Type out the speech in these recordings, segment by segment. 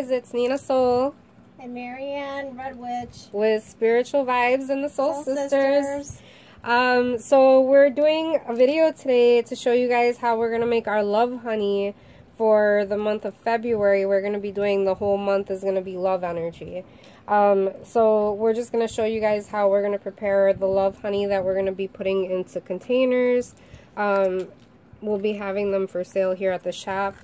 guys, it's Nina Soul and Marianne Red Witch with Spiritual Vibes and the Soul Sisters. So we're doing a video today to show you guys how we're going to make our love honey for the month of February. We're going to be doing the whole month is going to be love energy. So we're just going to show you guys how we're going to prepare the love honey that we're going to be putting into containers. We'll be having them for sale here at the shop.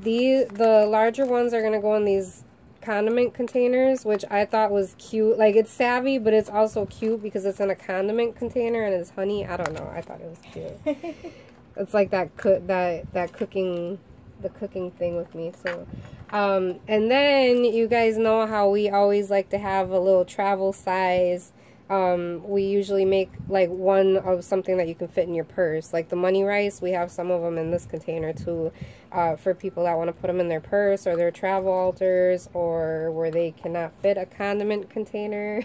The larger ones are going to go in these condiment containers, which I thought was cute. Like, it's savvy, but it's also cute because it's in a condiment container and it's honey. I don't know. I thought it was cute. It's like that cooking thing with me. So, and then you guys know how we always like to have a little travel size. We usually make like one of something that you can fit in your purse, like the money rice. We have some of them in this container too, for people that want to put them in their purse or their travel altars, or where they cannot fit a condiment container.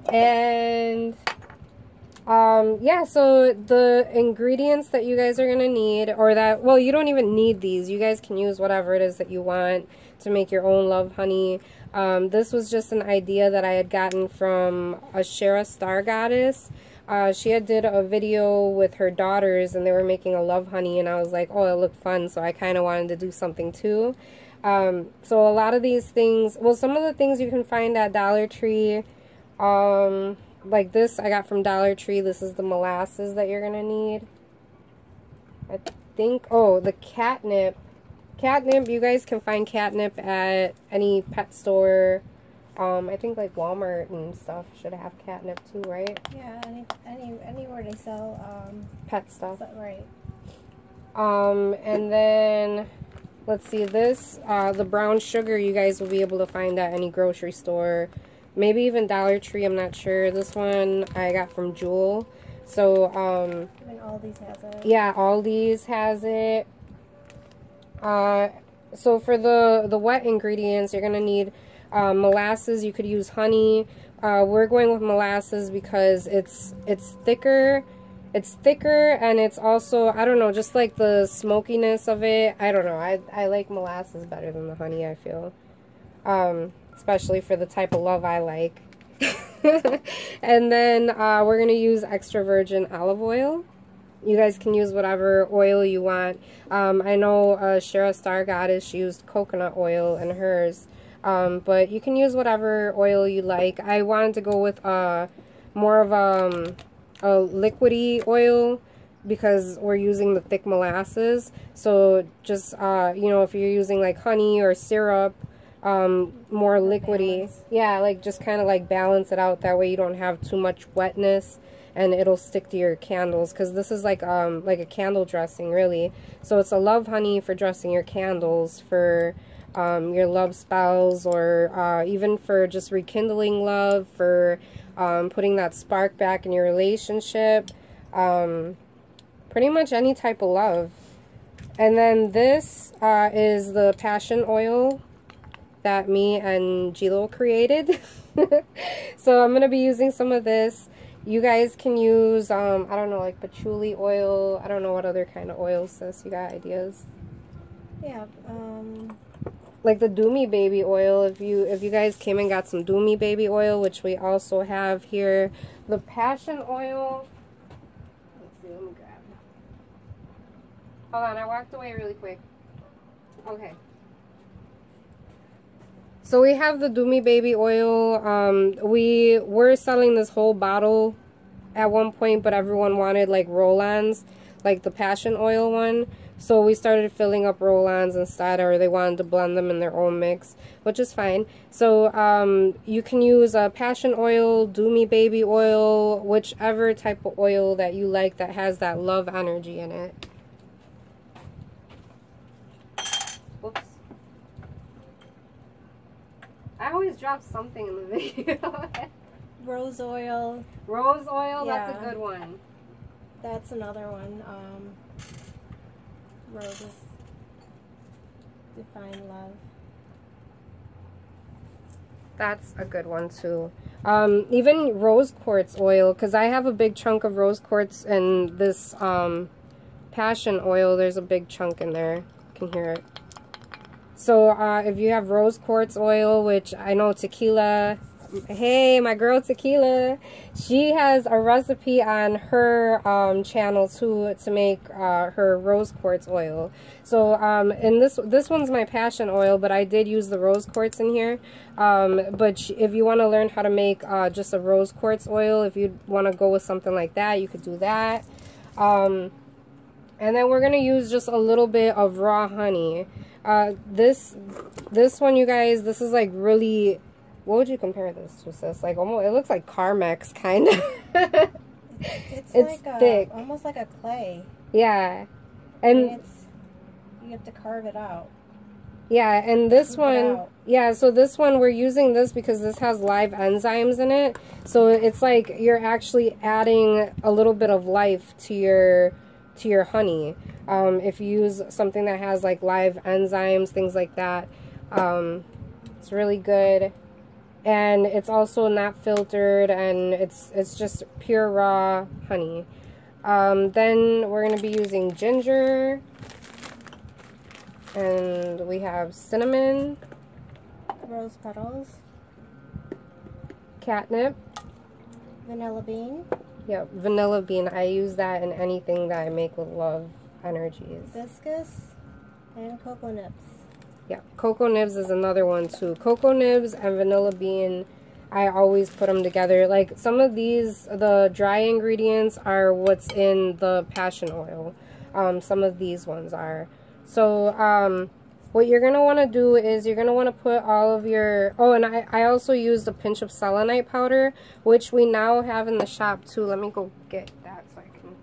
And yeah, so the ingredients that you guys are gonna need, or that, well, you don't even need these. You guys can use whatever it is that you want to make your own love honey. This was just an idea that I had gotten from Ashera Star Goddess. She had did a video with her daughters and they were making a love honey, and I was like, oh, it looked fun, so I kind of wanted to do something too. So a lot of these things, well, some of the things you can find at Dollar Tree, like this I got from Dollar Tree. This is the molasses that you're gonna need. I think, oh, the catnip. Catnip, you guys can find catnip at any pet store. I think like Walmart and stuff should have catnip too, right? Yeah, anywhere they sell pet stuff. Right. And then let's see, this the brown sugar you guys will be able to find at any grocery store, maybe even Dollar Tree, I'm not sure. This one I got from Jewel. So and Aldi's has it. Yeah, Aldi's has it. So for the wet ingredients, you're gonna need molasses. You could use honey. We're going with molasses because it's thicker. It's thicker, and it's also, I don't know, just like the smokiness of it. I don't know. I like molasses better than the honey, I feel. Especially for the type of love I like. And then we're gonna use extra virgin olive oil. You guys can use whatever oil you want. I know Ashera Star Goddess, she used coconut oil in hers. But you can use whatever oil you like. I wanted to go with more of a liquidy oil because we're using the thick molasses. So just, you know, if you're using like honey or syrup, more liquidy. Yeah, like just kind of like balance it out. That way you don't have too much wetness, and it'll stick to your candles, because this is like a candle dressing, really. So it's a love honey for dressing your candles, for your love spells, or even for just rekindling love, for putting that spark back in your relationship, pretty much any type of love. And then this is the passion oil that me and Gilo created. So I'm going to be using some of this. You guys can use, I don't know, like patchouli oil. I don't know what other kind of oils, sis. You got ideas? Yeah, like the Doomy Baby oil. If you guys came and got some Doomy Baby oil, which we also have here. The passion oil. Let's see, let me grab it. Hold on, I walked away really quick. Okay. So we have the Doomy Baby oil. We were selling this whole bottle at one point, but everyone wanted like roll-ons, like the passion oil one. So we started filling up roll-ons instead, or they wanted to blend them in their own mix, which is fine. So you can use passion oil, Doomy Baby oil, whichever type of oil that you like that has that love energy in it. Whoops. I always drop something in the video. Rose oil. Rose oil, yeah. That's a good one. That's another one. Roses define love. That's a good one too. Even rose quartz oil, because I have a big chunk of rose quartz in this passion oil. There's a big chunk in there. You can hear it. So if you have rose quartz oil, which I know Tequila, hey, my girl Tequila, she has a recipe on her channel too to make her rose quartz oil. So and this one's my passion oil, but I did use the rose quartz in here. But if you want to learn how to make just a rose quartz oil, if you want to go with something like that, you could do that. And then we're gonna use just a little bit of raw honey. This one, you guys, this is like really. What would you compare this to, sis? Like, almost, it looks like Carmex, kind of. It's like thick. Almost like a clay. Yeah. And you have to carve it out. Yeah, and this one, yeah, so this one, we're using this because this has live enzymes in it. So it's like you're actually adding a little bit of life to your honey. If you use something that has like live enzymes, things like that, it's really good. And it's also not filtered, and it's just pure raw honey. Then we're going to be using ginger, and we have cinnamon, rose petals, catnip, vanilla bean. Yep, vanilla bean. I use that in anything that I make with love energies. Hibiscus and cocoa nibs. Yeah, cocoa nibs is another one too. Cocoa nibs and vanilla bean, I always put them together. Like some of these, the dry ingredients are what's in the passion oil. Some of these ones are. So what you're going to want to do is you're going to want to put all of your... Oh, and I also used a pinch of selenite powder, which we now have in the shop too. Let me go get that so I can...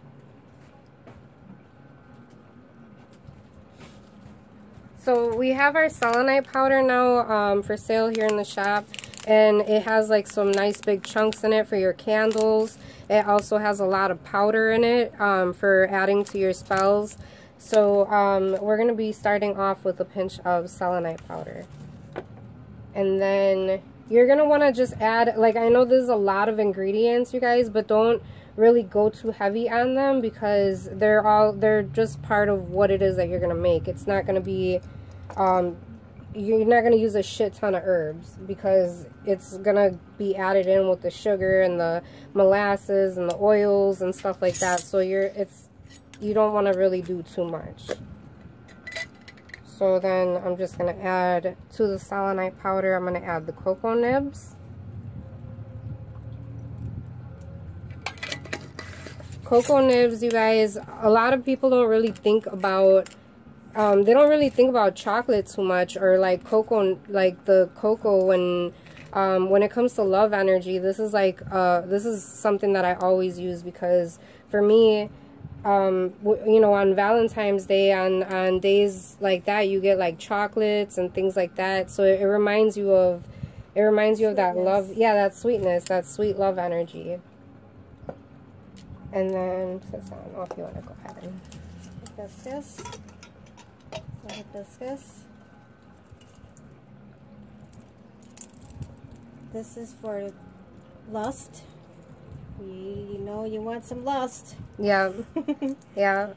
So we have our selenite powder now for sale here in the shop, and it has like some nice big chunks in it for your candles. It also has a lot of powder in it for adding to your spells. So we're going to be starting off with a pinch of selenite powder. And then you're going to want to just add, like, I know there's a lot of ingredients, you guys, but don't really go too heavy on them because they're just part of what it is that you're going to make. It's not going to be, you're not going to use a shit ton of herbs because it's going to be added in with the sugar and the molasses and the oils and stuff like that. So you don't want to really do too much. So then I'm just going to add to the selenite powder, I'm going to add the cocoa nibs. Cocoa nibs, you guys, a lot of people don't really think about, they don't really think about chocolate too much, or like cocoa, like the cocoa when it comes to love energy. This is like, this is something that I always use because for me, you know, on Valentine's Day, on days like that, you get like chocolates and things like that. So it reminds you of, that love, yeah, that sweetness, that sweet love energy. And then, I don't know if you want to go ahead and... Hibiscus. So hibiscus. This is for lust. You know you want some lust. Yeah. Yeah.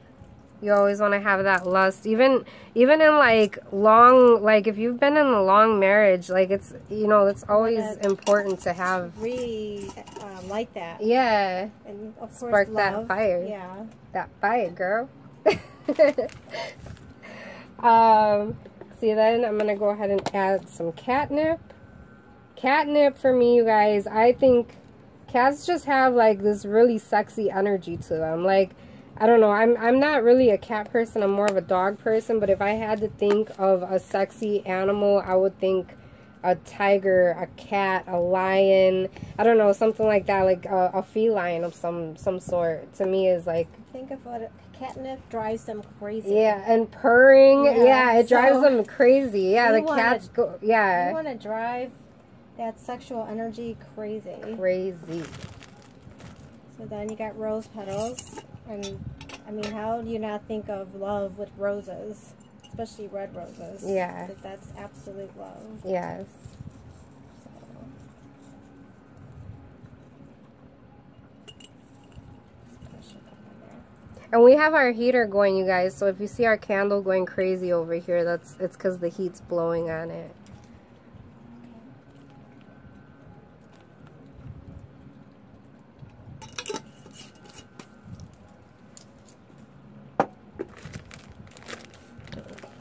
You always want to have that lust. Even in like long, like if you've been in a long marriage, like it's, you know, it's always important to have. Really like that. Yeah. And of course spark love. that fire. Yeah. That fire, girl. See, then I'm going to go ahead and add some catnip. Catnip for me, you guys, I think cats just have like this really sexy energy to them. Like, I don't know, I'm not really a cat person, I'm more of a dog person, but if I had to think of a sexy animal, I would think a tiger, a cat, a lion, I don't know, something like that, like a feline of some sort, to me is like... Think of what catnip drives them crazy. Yeah, and purring, yeah, it drives them crazy. Yeah, the cats go, yeah. You want to drive that sexual energy crazy. Crazy. So then you got rose petals. And, I mean, how do you not think of love with roses? Especially red roses. Yeah. Because that's absolute love. Yes. And we have our heater going, you guys, so if you see our candle going crazy over here, it's because the heat's blowing on it.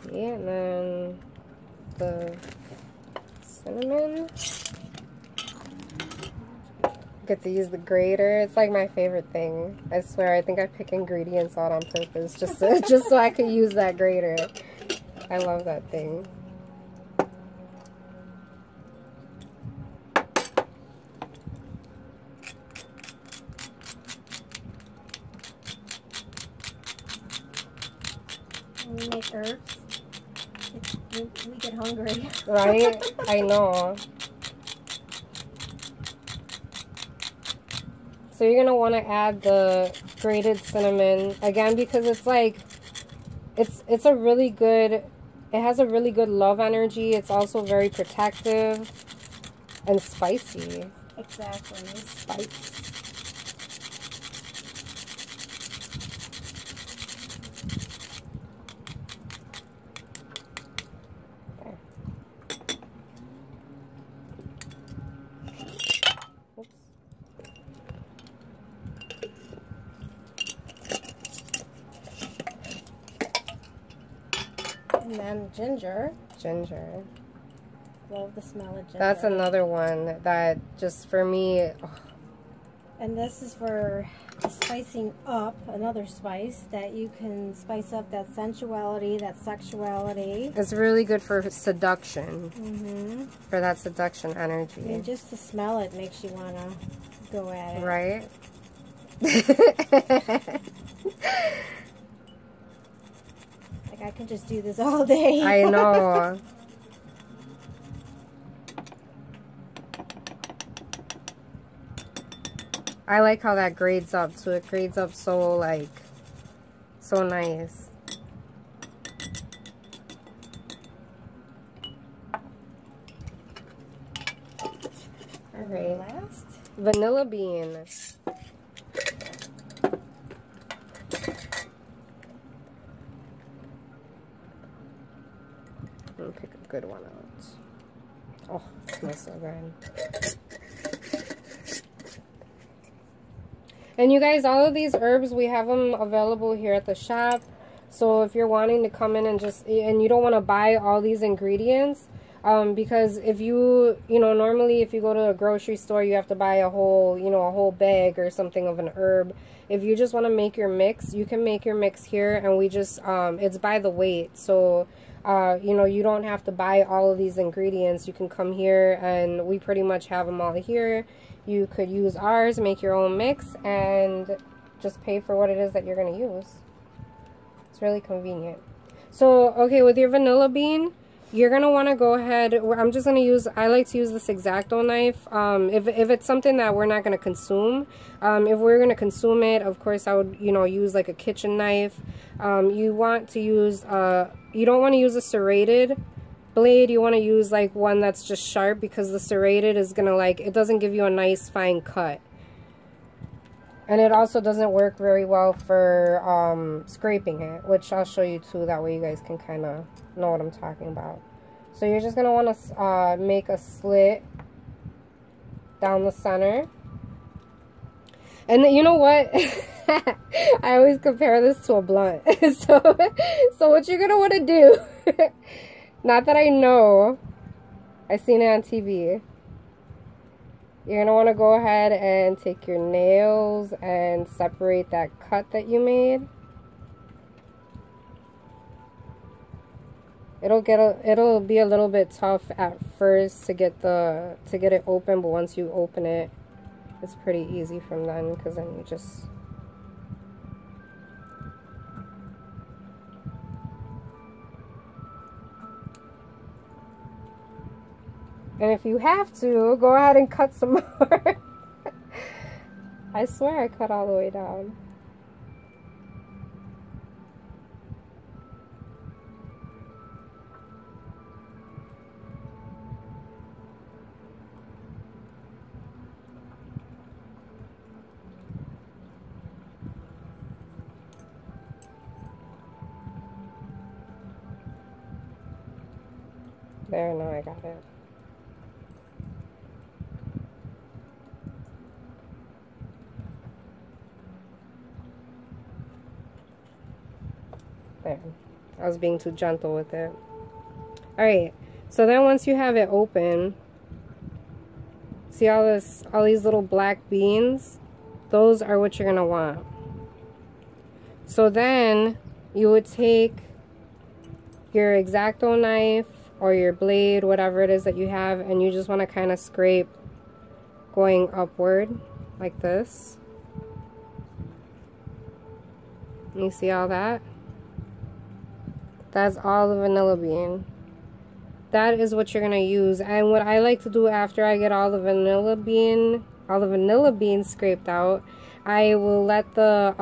Okay, and then the cinnamon. Get to use the grater. It's like my favorite thing. I swear, I think I pick ingredients out on purpose just so I could use that grater. I love that thing. When we make herbs, we get hungry. Right? I know. So you're gonna want to add the grated cinnamon again because it's like it's a really good, it has a really good love energy. It's also very protective and spicy. Exactly. Spice. And then ginger. Ginger. Love the smell of ginger. That's another one that just for me. Oh. And this is for spicing up, another spice that you can spice up that sensuality, that sexuality. It's really good for seduction. Mm-hmm. For that seduction energy. And just to smell it makes you want to go at it. Right? Like I can just do this all day. I know. I like how that grades up too. It grades up so like so nice. All right. Last, Vanilla bean. I'm gonna pick a good one out. Oh, it smells so good. And you guys, all of these herbs, we have them available here at the shop. So if you're wanting to come in and and you don't want to buy all these ingredients, because if normally if you go to a grocery store, you have to buy a whole bag or something of an herb. If you just want to make your mix, you can make your mix here, and we just, it's by the weight. So, you don't have to buy all of these ingredients. You can come here and we pretty much have them all here. You could use ours, make your own mix, and just pay for what it is that you're going to use. It's really convenient. So, okay, with your vanilla bean, you're going to want to go ahead. I'm just going to use, I like to use this X-Acto knife. If it's something that we're not going to consume, if we're going to consume it, of course, I would, use like a kitchen knife. You want to use, you don't want to use a serrated blade. You want to use like one that's just sharp, because the serrated is going to it doesn't give you a nice fine cut. And it also doesn't work very well for scraping it, which I'll show you too. That way you guys can kind of know what I'm talking about. So you're just going to want to make a slit down the center. And you know what? I always compare this to a blunt. So what you're going to want to do, not that I know, I've seen it on TV. You're going to want to go ahead and take your nails and separate that cut that you made. It'll be a little bit tough at first to get it open, but once you open it, it's pretty easy from then, because then you just and if you have to, go ahead and cut some more. I swear I cut all the way down. There, now I got it. There. I was being too gentle with it. Alright, so then once you have it open, see all these little black beans? Those are what you're gonna want. So then you would take your X-Acto knife or your blade, whatever it is that you have, and you just want to kind of scrape going upward like this. You see all that? That's all the vanilla bean. That is what you're gonna use. And what I like to do after I get all the vanilla beans scraped out, I will let the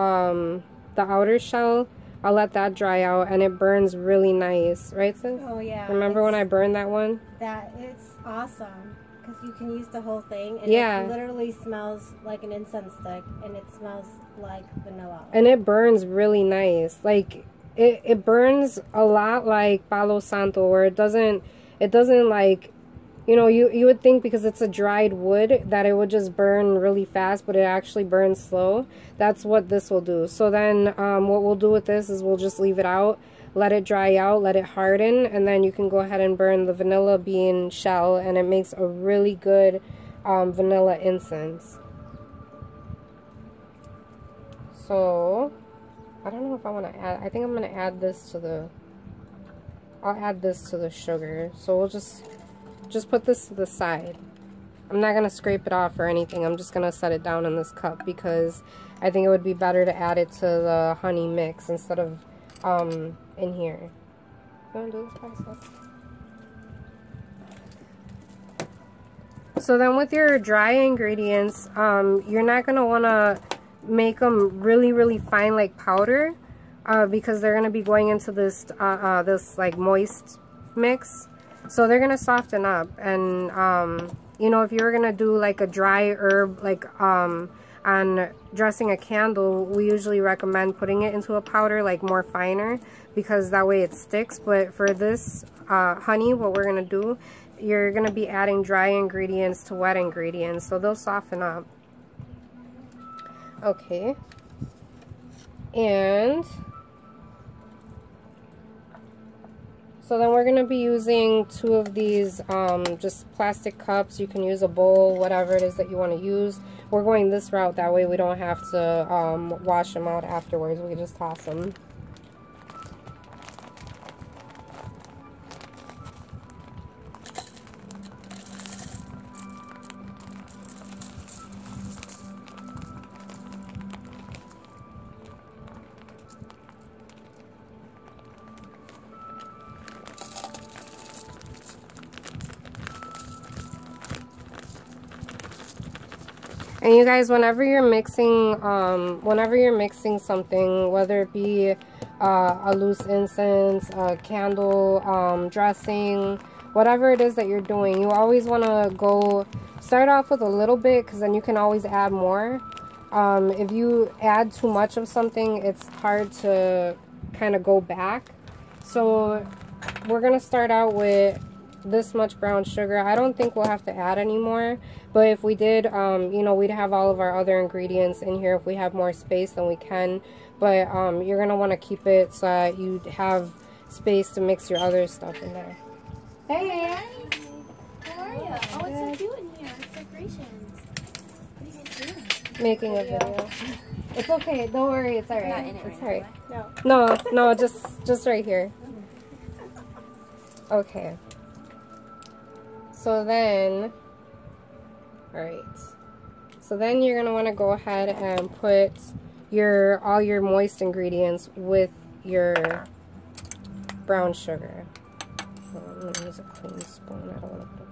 outer shell, I'll let that dry out, and it burns really nice, right sis? Oh yeah. Remember when I burned that one? It's awesome because you can use the whole thing, and yeah, it literally smells like an incense stick, and it smells like vanilla. And it burns really nice. Like it burns a lot like Palo Santo, where it doesn't like, you know, you would think because it's a dried wood that it would just burn really fast, but it actually burns slow. That's what this will do. So then what we'll do with this is we'll just leave it out, let it dry out, let it harden, and then you can go ahead and burn the vanilla bean shell, and it makes a really good vanilla incense. So I don't know if I want to add, I think I'm going to add this to the, I'll add this to the sugar. So we'll just put this to the side. I'm not going to scrape it off or anything. I'm just going to set it down in this cup because I think it would be better to add it to the honey mix instead of in here. You want to do this process? So then with your dry ingredients, you're not going to want to make them really, really fine like powder because they're going to be going into this, this like moist mix. So they're gonna soften up, and you know, if you were gonna do like a dry herb, like on dressing a candle, we usually recommend putting it into a powder, like more finer, because that way it sticks. But for this honey, what we're gonna do, you're gonna be adding dry ingredients to wet ingredients, so they'll soften up. Okay, and so then we're going to be using 2 of these just plastic cups. You can use a bowl, whatever it is that you want to use. We're going this route, that way we don't have to wash them out afterwards. We can just toss them. And you guys, whenever you're mixing something, whether it be a loose incense, a candle, dressing, whatever it is that you're doing, you always want to start off with a little bit, because then you can always add more. If you add too much of something, it's hard to kind of go back. So we're going to start out with this much brown sugar. I don't think we'll have to add any more, but if we did, you know, we'd have all of our other ingredients in here. If we have more space, then we can, but you're gonna want to keep it so that you have space to mix your other stuff in there. Hey, how are you? Oh, it's so cute in here. It's decorations. What are you guys doing? Making a video. It's okay, don't worry, it's alright. Not in it it's right alright. No, just right here. Okay. So then, alright, so then you're going to want to go ahead and put all your moist ingredients with your brown sugar. I'm going to use a clean spoon, I don't want to put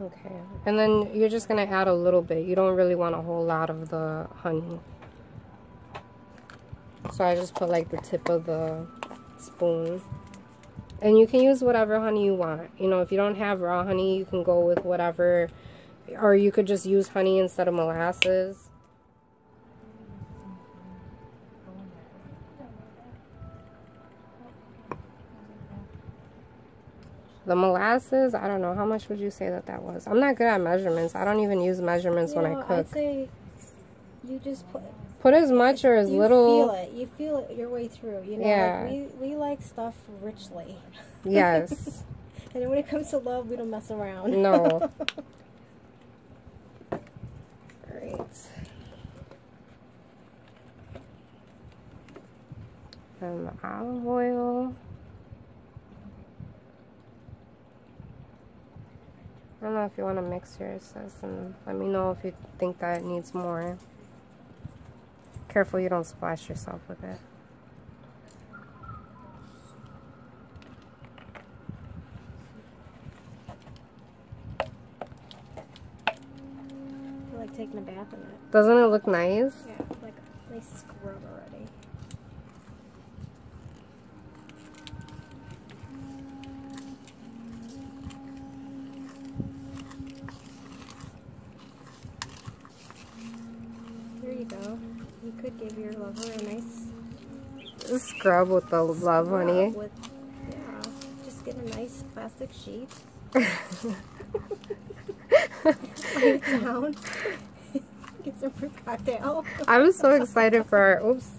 Okay, and then you're just gonna add a little bit. You don't really want a whole lot of the honey. So I just put like the tip of the spoon. And you can use whatever honey you want. You know, if you don't have raw honey, you can go with whatever. Or you could just use honey instead of molasses. The molasses, I don't know. How much would you say that that was? I'm not good at measurements. I don't even use measurements when I cook. I'd say you just put as much or as little. You feel it your way through. You know, yeah. like we like stuff richly. Yes. And when it comes to love, we don't mess around. No. Great. And the olive oil. I don't know if you want to mix yours, sis, and let me know if you think that it needs more. Careful you don't splash yourself with it. I feel like taking a bath in it. Doesn't it look nice? Yeah, like a nice scrub already. There you go. You could give your lover a nice scrub with the love honey. Yeah, just get a nice plastic sheet. Lay it down. Get some fruit cocktail. I'm so excited for our, oops.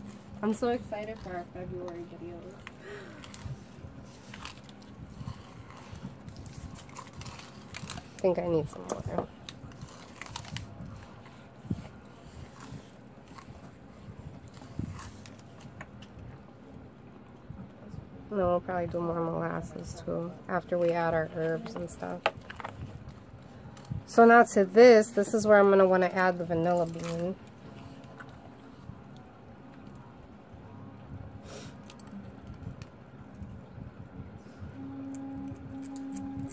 I'm so excited for our February videos. I think I need some more. And then we'll probably do more molasses too after we add our herbs and stuff. So now to this is where I'm going to want to add the vanilla bean.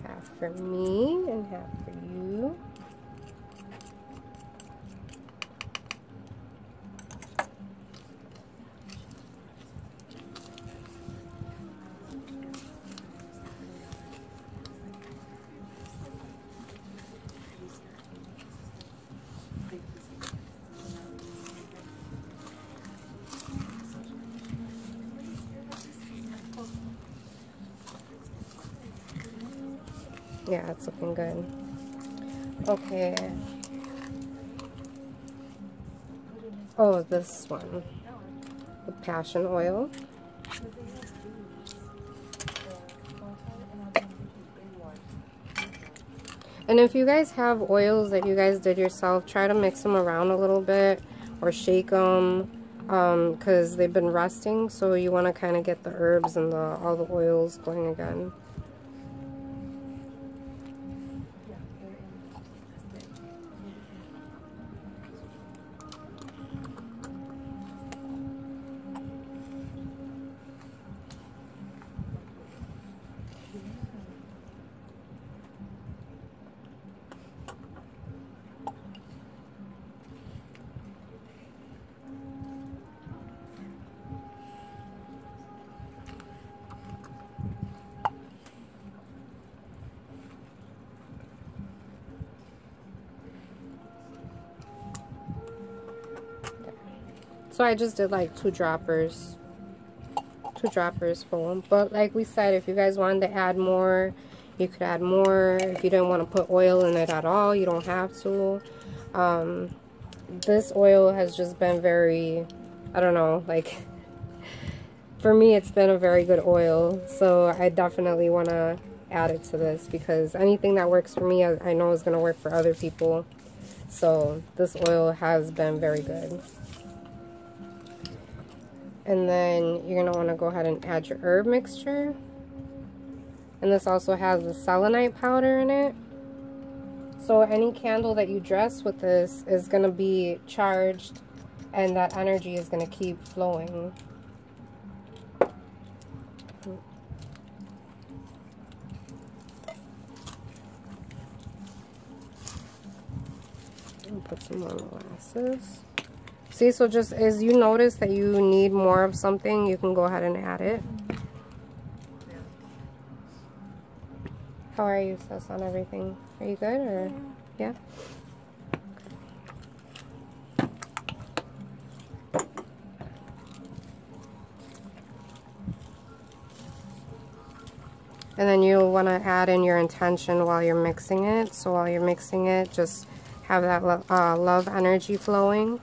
Half for me and half for you. Yeah, it's looking good. Okay. Oh, this one. The passion oil. And if you guys have oils that you guys did yourself, try to mix them around a little bit or shake them because they've been rusting. So you want to kind of get the herbs and all the oils going again. So I just did like two droppers full. But like we said, if you guys wanted to add more, you could add more. If you didn't want to put oil in it at all, you don't have to. This oil has just been very, I don't know, like for me it's been a very good oil. So I definitely want to add it to this because anything that works for me, I know is going to work for other people. So this oil has been very good. And then you're going to want to go ahead and add your herb mixture. And this also has the selenite powder in it. So any candle that you dress with this is going to be charged and that energy is going to keep flowing. And put some more molasses. See, so just as you notice that you need more of something, you can go ahead and add it. How are you, sis, on everything? Are you good, or yeah? And then you want to add in your intention while you're mixing it. So while you're mixing it, just have that love energy flowing.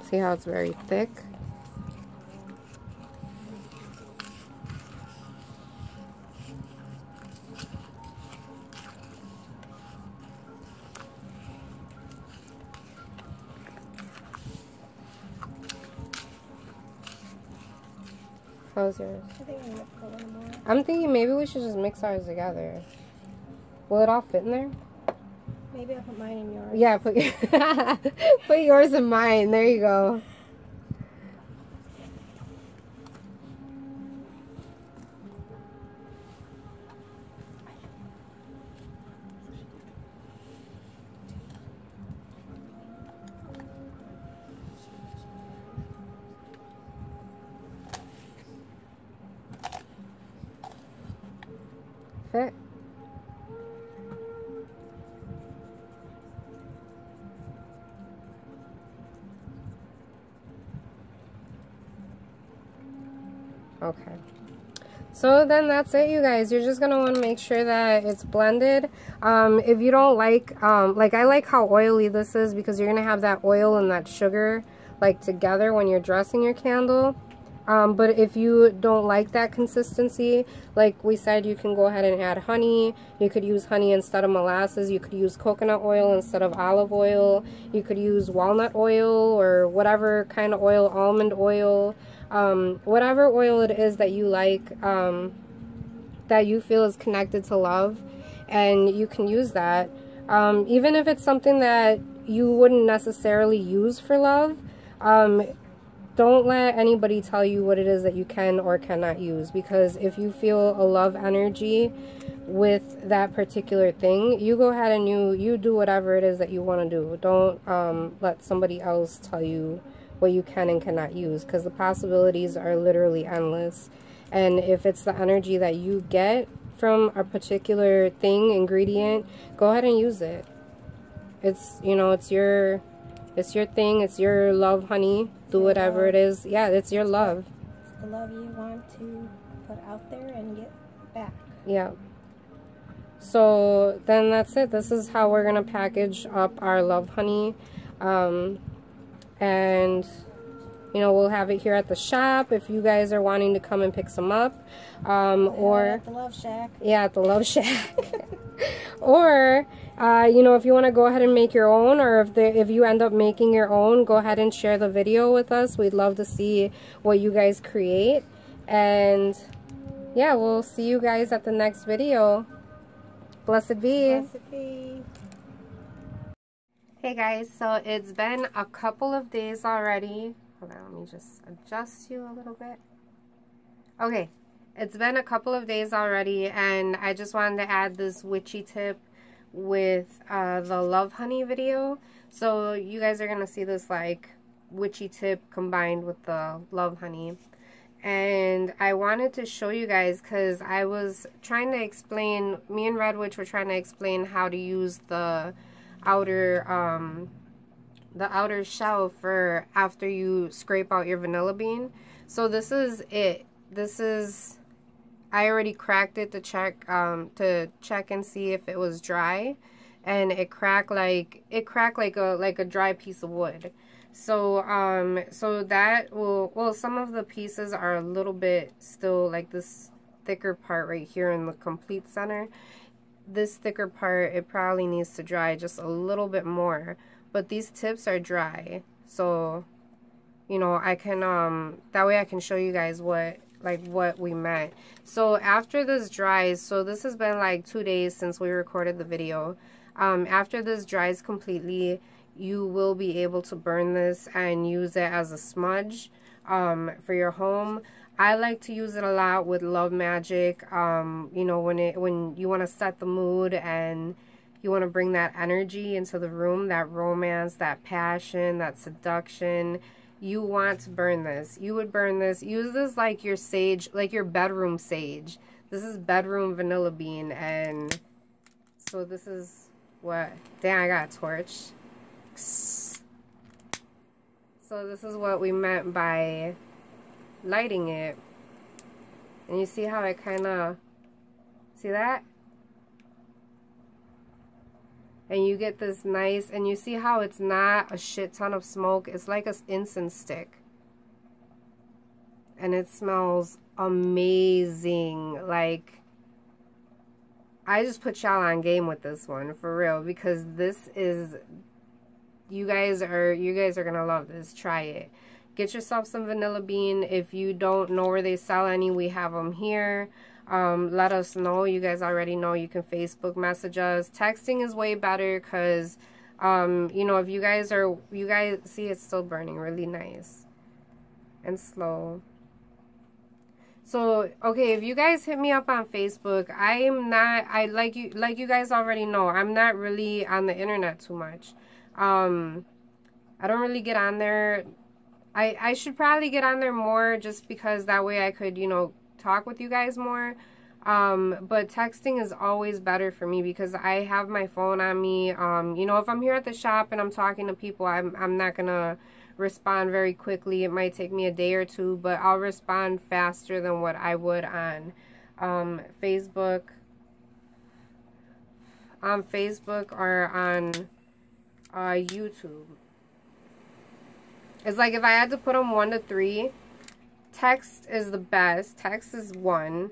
See how it's very thick? How's yours? I think I'm gonna put a little more. I'm thinking maybe we should just mix ours together. Will it all fit in there? Maybe I'll put mine in yours. Yeah, put yours in mine. There you go. Fit. Okay. So then that's it, you guys. You're just going to want to make sure that it's blended. If you don't like I like how oily this is because you're going to have that oil and that sugar like together when you're dressing your candle. But if you don't like that consistency, like we said, you can go ahead and add honey. You could use honey instead of molasses. You could use coconut oil instead of olive oil. You could use walnut oil or whatever kind of oil, almond oil, whatever oil it is that you like, that you feel is connected to love, and you can use that. Even if it's something that you wouldn't necessarily use for love, don't let anybody tell you what it is that you can or cannot use, because if you feel a love energy with that particular thing, you go ahead and you do whatever it is that you want to do. Don't let somebody else tell you what you can and cannot use, because the possibilities are literally endless. And if it's the energy that you get from a particular thing, ingredient, go ahead and use it. It's, you know, it's your thing, it's your love, honey. Do whatever it is. Yeah, it's your love. It's the love you want to put out there and get back. Yeah. So then that's it. This is how we're going to package up our love honey. And, you know, we'll have it here at the shop if you guys are wanting to come and pick some up. Or at the Love Shack. Yeah, at the Love Shack. Or, you know, if you want to go ahead and make your own, or if you end up making your own, go ahead and share the video with us. We'd love to see what you guys create. And, yeah, we'll see you guys at the next video. Blessed be. Blessed be. Hey guys, so it's been a couple of days already. Hold on, let me just adjust you a little bit. Okay, it's been a couple of days already, and I just wanted to add this witchy tip with the love honey video. So you guys are gonna see this like witchy tip combined with the love honey. And I wanted to show you guys because I was trying to explain, me and Red Witch were trying to explain how to use the outer shell for after you scrape out your vanilla bean. So this is it. This is, I already cracked it to check and see if it was dry, and it cracked like a dry piece of wood. So so that will, well, some of the pieces are a little bit still, like this thicker part right here in the complete center. This thicker part, it probably needs to dry just a little bit more, but these tips are dry. So, you know, I can that way I can show you guys what like what we meant. So after this dries, so this has been like 2 days since we recorded the video. After this dries completely, you will be able to burn this and use it as a smudge for your home. I like to use it a lot with love magic. You know, when you want to set the mood and you want to bring that energy into the room, that romance, that passion, that seduction. You want to burn this. You would burn this. Use this like your sage, like your bedroom sage. This is bedroom vanilla bean. And so this is what... Dang, I got a torch. So this is what we meant by lighting it. And you see how it kind of... See that? And you get this nice, and you see how it's not a shit ton of smoke. It's like an incense stick. And it smells amazing. Like, I just put y'all on game with this one, for real. Because this is, you guys are gonna love this. Try it. Get yourself some vanilla bean. If you don't know where they sell any, we have them here. Let us know. You guys already know. You can Facebook message us. Texting is way better because, you know, if you guys see it's still burning really nice and slow. So, okay, if you guys hit me up on Facebook, like you guys already know, I'm not really on the internet too much. I don't really get on there. I should probably get on there more just because that way I could, you know, talk with you guys more. But texting is always better for me because I have my phone on me. You know, if I'm here at the shop and I'm talking to people, I'm not gonna respond very quickly. It might take me a day or two, but I'll respond faster than what I would on Facebook. On Facebook or on YouTube. It's like if I had to put them 1 to 3, text is the best. Text is 1.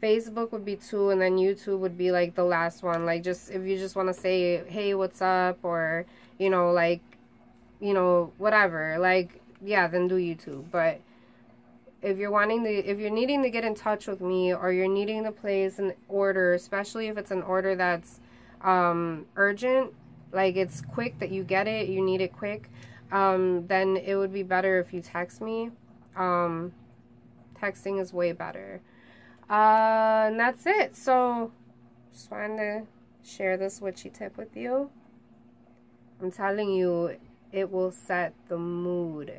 Facebook would be 2, and then YouTube would be like the last one. Like, just if you just want to say, hey, what's up, or, you know, like, you know, whatever. Like, yeah, then do YouTube. But if you're needing to get in touch with me, or you're needing to place an order, especially if it's an order that's urgent, like it's quick that you get it, you need it quick, then it would be better if you text me. Texting is way better. And that's it. So just wanted to share this witchy tip with you. I'm telling you, it will set the mood.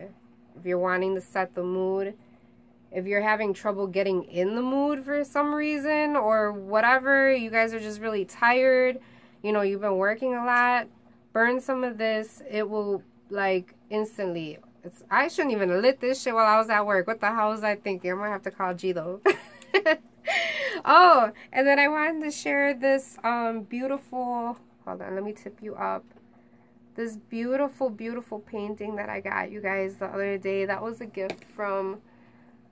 If you're wanting to set the mood, if you're having trouble getting in the mood for some reason or whatever, you guys are just really tired, you know, you've been working a lot, burn some of this. It will, like, instantly. I shouldn't even have lit this shit while I was at work. What the hell was I thinking? I'm gonna have to call G though. Oh, and then I wanted to share this beautiful, hold on, let me tip you up. This beautiful, beautiful painting that I got you guys the other day. That was a gift from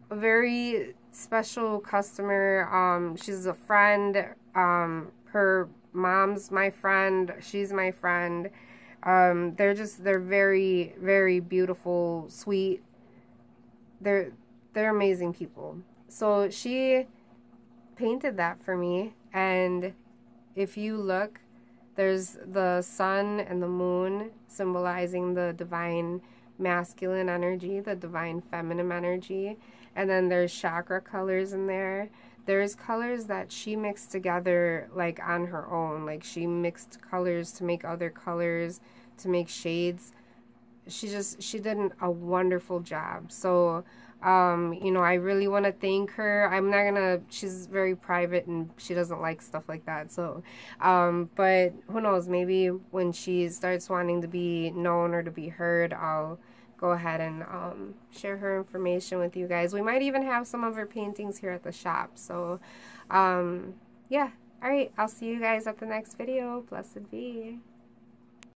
a very special customer. She's a friend. Her mom's my friend. She's my friend. They're very, very beautiful, sweet. They're amazing people. So she painted that for me, and if you look, there's the sun and the moon symbolizing the divine masculine energy, the divine feminine energy, and then there's chakra colors in there. There's colors that she mixed together, like, on her own. Like, she mixed colors to make other colors, to make shades. She did a wonderful job. So, you know, I really want to thank her. I'm not gonna, she's very private and she doesn't like stuff like that. So, but who knows, maybe when she starts wanting to be known or to be heard, I'll go ahead and share her information with you guys. We might even have some of her paintings here at the shop. So, yeah. All right. I'll see you guys at the next video. Blessed be.